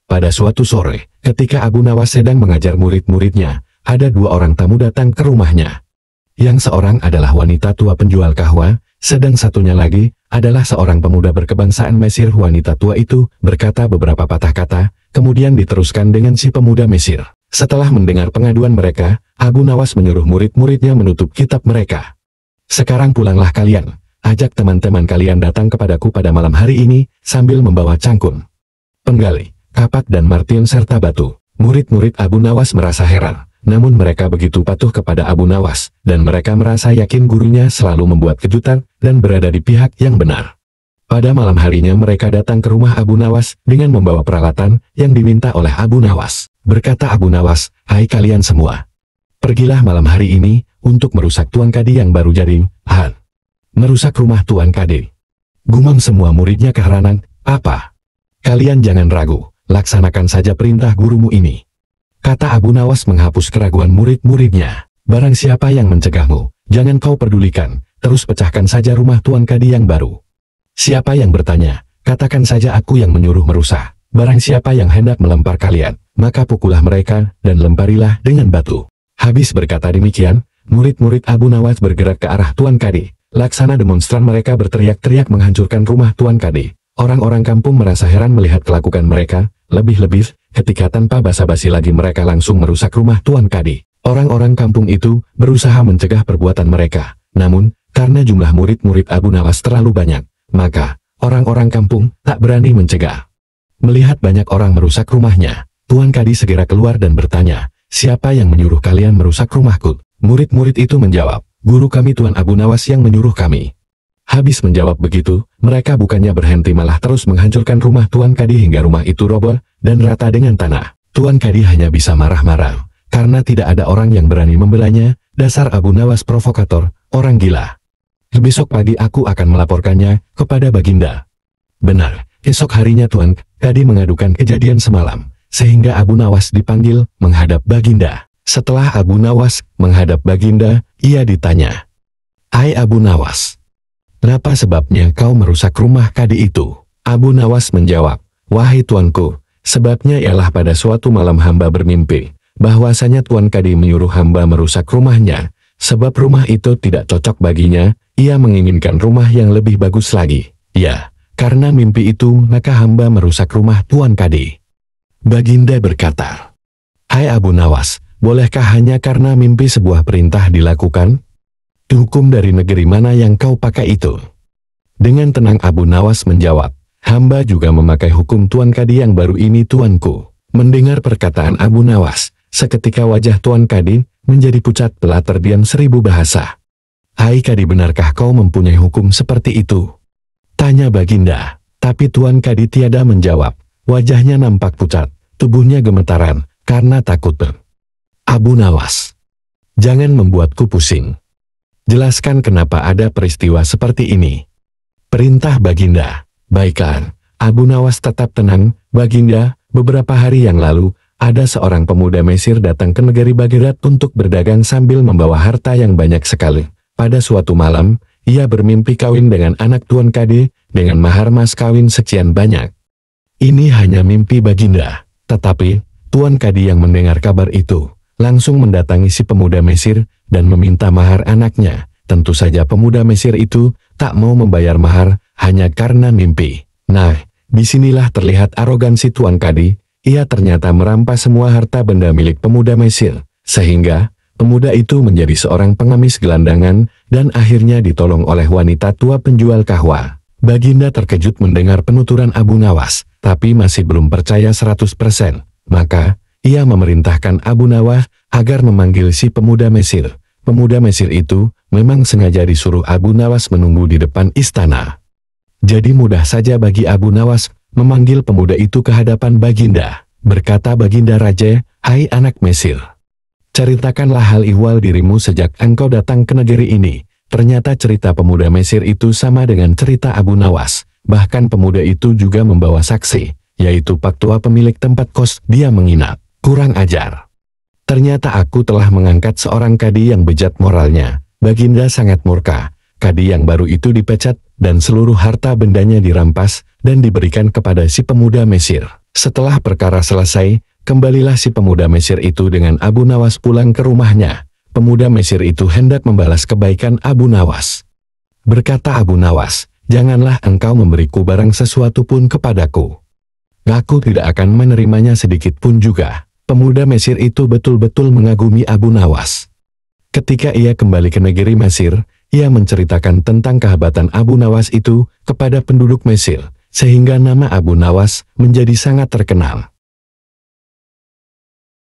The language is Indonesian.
Pada suatu sore, ketika Abu Nawas sedang mengajar murid-muridnya, ada dua orang tamu datang ke rumahnya. Yang seorang adalah wanita tua penjual kahwa, sedang satunya lagi adalah seorang pemuda berkebangsaan Mesir. Wanita tua itu berkata beberapa patah kata, kemudian diteruskan dengan si pemuda Mesir. Setelah mendengar pengaduan mereka, Abu Nawas menyuruh murid-muridnya menutup kitab mereka. Sekarang pulanglah kalian, ajak teman-teman kalian datang kepadaku pada malam hari ini, sambil membawa cangkul, penggali, kapak dan martil serta batu. Murid-murid Abu Nawas merasa heran, namun mereka begitu patuh kepada Abu Nawas, dan mereka merasa yakin gurunya selalu membuat kejutan, dan berada di pihak yang benar. Pada malam harinya mereka datang ke rumah Abu Nawas, dengan membawa peralatan, yang diminta oleh Abu Nawas. Berkata Abu Nawas, "Hai kalian semua, pergilah malam hari ini, untuk merusak Tuan Kadi yang baru jadi, merusak rumah Tuan Kadi." Gumam semua muridnya keheranan, "Apa? Kalian jangan ragu, laksanakan saja perintah gurumu ini." Kata Abu Nawas menghapus keraguan murid-muridnya. "Barang siapa yang mencegahmu, jangan kau pedulikan, terus pecahkan saja rumah Tuan Kadi yang baru. Siapa yang bertanya, katakan saja aku yang menyuruh merusak. Barang siapa yang hendak melempar kalian, maka pukullah mereka, dan lemparilah dengan batu." Habis berkata demikian, murid-murid Abu Nawas bergerak ke arah Tuan Kadi. Laksana demonstran mereka berteriak-teriak menghancurkan rumah Tuan Kadi. Orang-orang kampung merasa heran melihat kelakukan mereka, lebih-lebih, ketika tanpa basa-basi lagi mereka langsung merusak rumah Tuan Kadi. Orang-orang kampung itu berusaha mencegah perbuatan mereka. Namun, karena jumlah murid-murid Abu Nawas terlalu banyak, maka orang-orang kampung tak berani mencegah. Melihat banyak orang merusak rumahnya, Tuan Kadi segera keluar dan bertanya, "Siapa yang menyuruh kalian merusak rumahku?" Murid-murid itu menjawab, "Guru kami Tuan Abu Nawas yang menyuruh kami." Habis menjawab begitu, mereka bukannya berhenti malah terus menghancurkan rumah Tuan Kadi hingga rumah itu roboh dan rata dengan tanah. Tuan Kadi hanya bisa marah-marah, karena tidak ada orang yang berani membelanya. Dasar Abu Nawas provokator, orang gila. "Besok pagi aku akan melaporkannya kepada Baginda." Benar, esok harinya Tuan Kadi mengadukan kejadian semalam, sehingga Abu Nawas dipanggil menghadap Baginda. Setelah Abu Nawas menghadap Baginda, ia ditanya, "Hai Abu Nawas, kenapa sebabnya kau merusak rumah Kadi itu?" Abu Nawas menjawab, "Wahai tuanku, sebabnya ialah pada suatu malam hamba bermimpi, bahwasanya Tuan Kadi menyuruh hamba merusak rumahnya, sebab rumah itu tidak cocok baginya, ia menginginkan rumah yang lebih bagus lagi. Ya, karena mimpi itu maka hamba merusak rumah Tuan Kadi." Baginda berkata, "Hai Abu Nawas, bolehkah hanya karena mimpi sebuah perintah dilakukan? Hukum dari negeri mana yang kau pakai itu?" Dengan tenang Abu Nawas menjawab, "Hamba juga memakai hukum Tuan Kadi yang baru ini tuanku." Mendengar perkataan Abu Nawas, seketika wajah Tuan Kadi menjadi pucat telah terdiam 1000 bahasa. "Hai Kadi, benarkah kau mempunyai hukum seperti itu?" tanya Baginda. Tapi Tuan Kadi tiada menjawab. Wajahnya nampak pucat, tubuhnya gemetaran, karena takut. "Abu Nawas, jangan membuatku pusing. Jelaskan kenapa ada peristiwa seperti ini." Perintah Baginda. "Baiklah." Abu Nawas tetap tenang. "Baginda, beberapa hari yang lalu, ada seorang pemuda Mesir datang ke negeri Baghdad untuk berdagang sambil membawa harta yang banyak sekali. Pada suatu malam, ia bermimpi kawin dengan anak Tuan Kadi, dengan mahar mas kawin sekian banyak." Ini hanya mimpi Baginda. Tetapi, Tuan Kadi yang mendengar kabar itu, langsung mendatangi si pemuda Mesir, dan meminta mahar anaknya. Tentu saja pemuda Mesir itu, tak mau membayar mahar, hanya karena mimpi. Nah, disinilah terlihat arogansi Tuan Kadi. Ia ternyata merampas semua harta benda milik pemuda Mesir, sehingga pemuda itu menjadi seorang pengemis gelandangan, dan akhirnya ditolong oleh wanita tua penjual kahwa. Baginda terkejut mendengar penuturan Abu Nawas, tapi masih belum percaya 100%. Maka, ia memerintahkan Abu Nawas agar memanggil si pemuda Mesir. Pemuda Mesir itu memang sengaja disuruh Abu Nawas menunggu di depan istana. Jadi mudah saja bagi Abu Nawas memanggil pemuda itu ke hadapan Baginda. Berkata Baginda Raja, "Hai anak Mesir, ceritakanlah hal ihwal dirimu sejak engkau datang ke negeri ini." Ternyata cerita pemuda Mesir itu sama dengan cerita Abu Nawas. Bahkan pemuda itu juga membawa saksi, yaitu Pak Tua pemilik tempat kos dia menginap. Kurang ajar. Ternyata aku telah mengangkat seorang kadi yang bejat moralnya. Baginda sangat murka. Kadi yang baru itu dipecat, dan seluruh harta bendanya dirampas, dan diberikan kepada si pemuda Mesir. Setelah perkara selesai, kembalilah si pemuda Mesir itu dengan Abu Nawas pulang ke rumahnya. Pemuda Mesir itu hendak membalas kebaikan Abu Nawas. Berkata Abu Nawas, "Janganlah engkau memberiku barang sesuatu pun kepadaku. Aku tidak akan menerimanya sedikit pun juga." Pemuda Mesir itu betul-betul mengagumi Abu Nawas. Ketika ia kembali ke negeri Mesir, ia menceritakan tentang kehebatan Abu Nawas itu kepada penduduk Mesir, sehingga nama Abu Nawas menjadi sangat terkenal.